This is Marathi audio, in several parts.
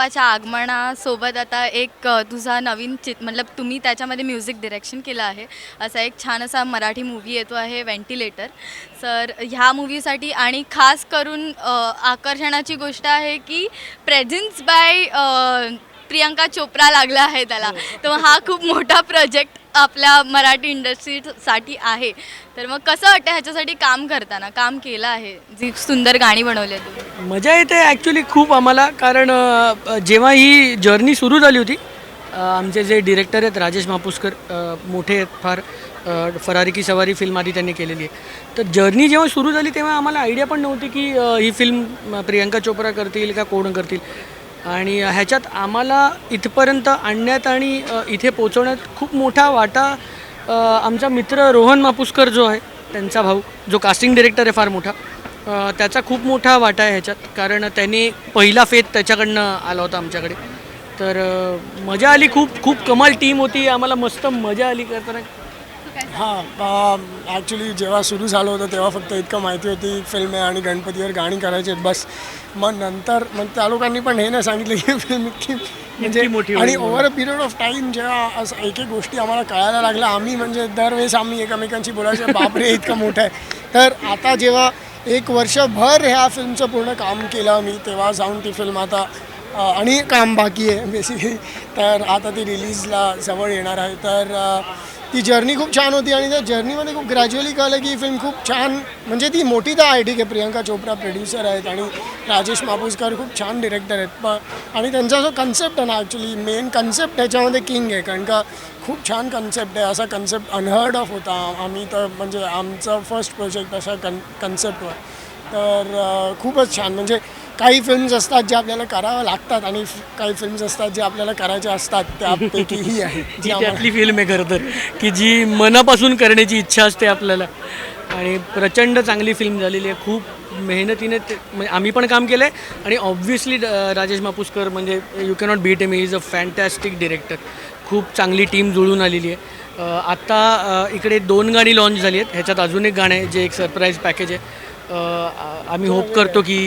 बाप्पाच्या आगमनासोबत आता एक तुझा नवीन मतलब तुम्ही त्याच्यामध्ये म्युझिक डिरेक्शन केलं आहे. असा एक छान असा मराठी मूव्ही येतो आहे व्हेंटिलेटर. सर ह्या मूव्हीसाठी आणि खास करून आकर्षणाची गोष्ट आहे की प्रेझेन्स बाय प्रियंका चोप्रा लागला आहे त्याला. तर हा खूप मोठा प्रोजेक्ट आपल्या मराठी इंडस्ट्रीसाठी आहे. तर मग कसं वाटतं ह्याच्यासाठी काम करताना? काम केलं आहे, जी सुंदर गाणी बनवली आहेत तुम्ही. मजा येते ॲक्च्युली खूप आम्हाला, कारण जेव्हा ही जर्नी सुरू झाली होती, आमचे जे डिरेक्टर आहेत राजेश मापुसकर, मोठे आहेत फार. फरारी की सवारी फिल्म आधी त्यांनी केलेली आहे. तर जर्नी जेव्हा सुरू झाली तेव्हा आम्हाला आयडिया पण नव्हती की ही फिल्म प्रियंका चोप्रा करतील का कोण करतील. आणि ह्याच्यात आम्हाला इथपर्यंत आणण्यात आणि इथे पोचवण्यात खूप मोठा वाटा आमचा मित्र रोहन मापुसकर जो आहे, त्यांचा भाऊ, जो कास्टिंग डिरेक्टर आहे फार मोठा, त्याचा खूप मोठा वाटा आहे ह्याच्यात. कारण त्याने पहिला फेथ त्याच्याकडनं आला होता आमच्याकडे. तर मजा आली, खूप खूप कमाल टीम होती, आम्हाला मस्त मजा आली करताना. हां, ॲक्च्युली जेव्हा सुरू झालं होतं तेव्हा फक्त इतकं माहिती होती फिल्म आहे आणि गणपतीवर गाणी करायची आहेत बस. मग नंतर त्या लोकांनी पण हे नाही सांगितलं की फिल्म इतकी म्हणजे मोठी आणि होईल. Over a period of time जेव्हा असं एक एक गोष्टी आम्हाला कळायला लागल्या, आम्ही म्हणजे दरवेळेस आम्ही एकमेकांशी बोलायचं बापरे इतकं मोठं आहे. तर आता जेव्हा एक वर्षभर ह्या फिल्मचं पूर्ण काम केलं मी, तेव्हा जाऊन ती फिल्म आता आणि काम बाकी आहे बेसिकली. तर आता ती रिलीजला जवळ येणार आहे. तर ती जर्नी खूप छान होती आणि त्या जर्नीमध्ये खूप ग्रॅज्युअली कळलं की ही फिल्म खूप छान, म्हणजे ती मोठी तर आहे ठीक आहे, प्रियंका चोप्रा प्रोड्युसर आहेत आणि राजेश मापुसकर खूप छान डिरेक्टर आहेत. आणि त्यांचा जो कन्सेप्ट आहे ना, ॲक्च्युली मेन कन्सेप्ट त्याच्यामध्ये किंग आहे, कारण का खूप छान कन्सेप्ट आहे. असा कन्सेप्ट अनहर्ड ऑफ होता. आम्ही तर म्हणजे आमचा फर्स्ट प्रोजेक्ट अशा कन्सेप्टवर. तर खूपच छान. म्हणजे काही फिल्म्स असतात जे आपल्याला कराव्या लागतात आणि काही फिल्म्स असतात जे आपल्याला करायच्या असतात, त्यापैकी ही आहे जी त्यातली फिल्म आहे खरं तर, की जी मनापासून करण्याची इच्छा असते आपल्याला. आणि प्रचंड चांगली फिल्म झालेली आहे. खूप मेहनतीने म्हणजे आम्ही पण काम केलं आहे. आणि ऑब्व्हियसली राजेश मापुसकर म्हणजे you cannot beat him, he is a fantastic director. खूप चांगली टीम जुळून आलेली आहे. आत्ता इकडे 2 गाणी लॉन्च झाली आहेत. ह्याच्यात अजून एक गाणं आहे जे एक सरप्राईज पॅकेज आहे. आम्ही होप करतो की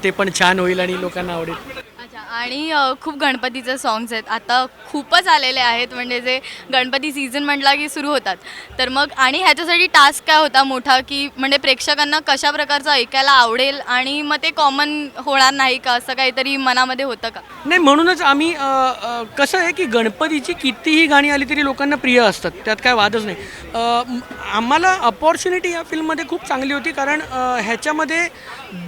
ते पण छान होईल आणि लोकांना आवडेल. अच्छा. आणि खूप गणपतीचे सॉंग्स आहेत आता, खूपच आलेले आहेत, म्हणजे जे गणपती सीझन म्हटला की सुरू होतात. तर मग आणि ह्याच्यासाठी टास्क काय होता मोठा, की म्हणजे प्रेक्षकांना कशा प्रकारचं ऐकायला आवडेल आणि मग ते कॉमन होणार नाही का, असं काहीतरी मनामध्ये होतं का? नाही, म्हणूनच आम्ही कसं आहे की गणपतीची कितीही गाणी आली तरी लोकांना प्रिय असतात, त्यात काय वादच नाही. आम्हाला अपॉर्च्युनिटी या फिल्ममध्ये खूप चांगली होती, कारण ह्याच्यामध्ये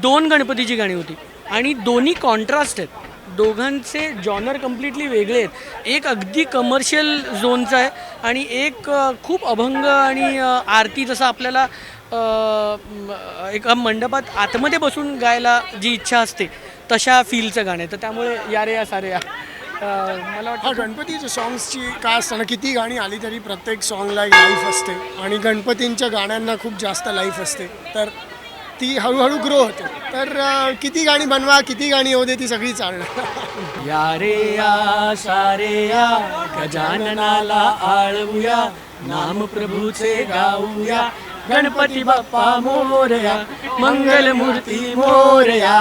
2 गणपतीची गाणी होती आणि दोन्ही कॉन्ट्रास्ट आहेत. दोघांचे जॉनर कम्प्लिटली वेगळे आहेत. एक अगदी कमर्शियल झोनचा आहे आणि एक खूप अभंग आणि आरती, जसं आपल्याला एका मंडपात आतमध्ये बसून गायला जी इच्छा असते तशा फीलचं गाणं आहे. तर त्यामुळे या रे या सारे या मला वाटतं गणपतीच्या सॉंग्सची काय असतं ना, किती गाणी आली तरी प्रत्येक सॉंगला एक लाईफ असते आणि गणपतींच्या गाण्यांना खूप जास्त लाईफ असते. तर ती हळूहळू ग्रो होते. तर किती गाणी बनवा, किती गाणी होते, ती सगळी चालणार. या रे या सारे या, गजाननाला आळवूया, नाम प्रभूचे गाऊया, गणपती बाप्पा मोरया, मंगलमूर्ती मोरया.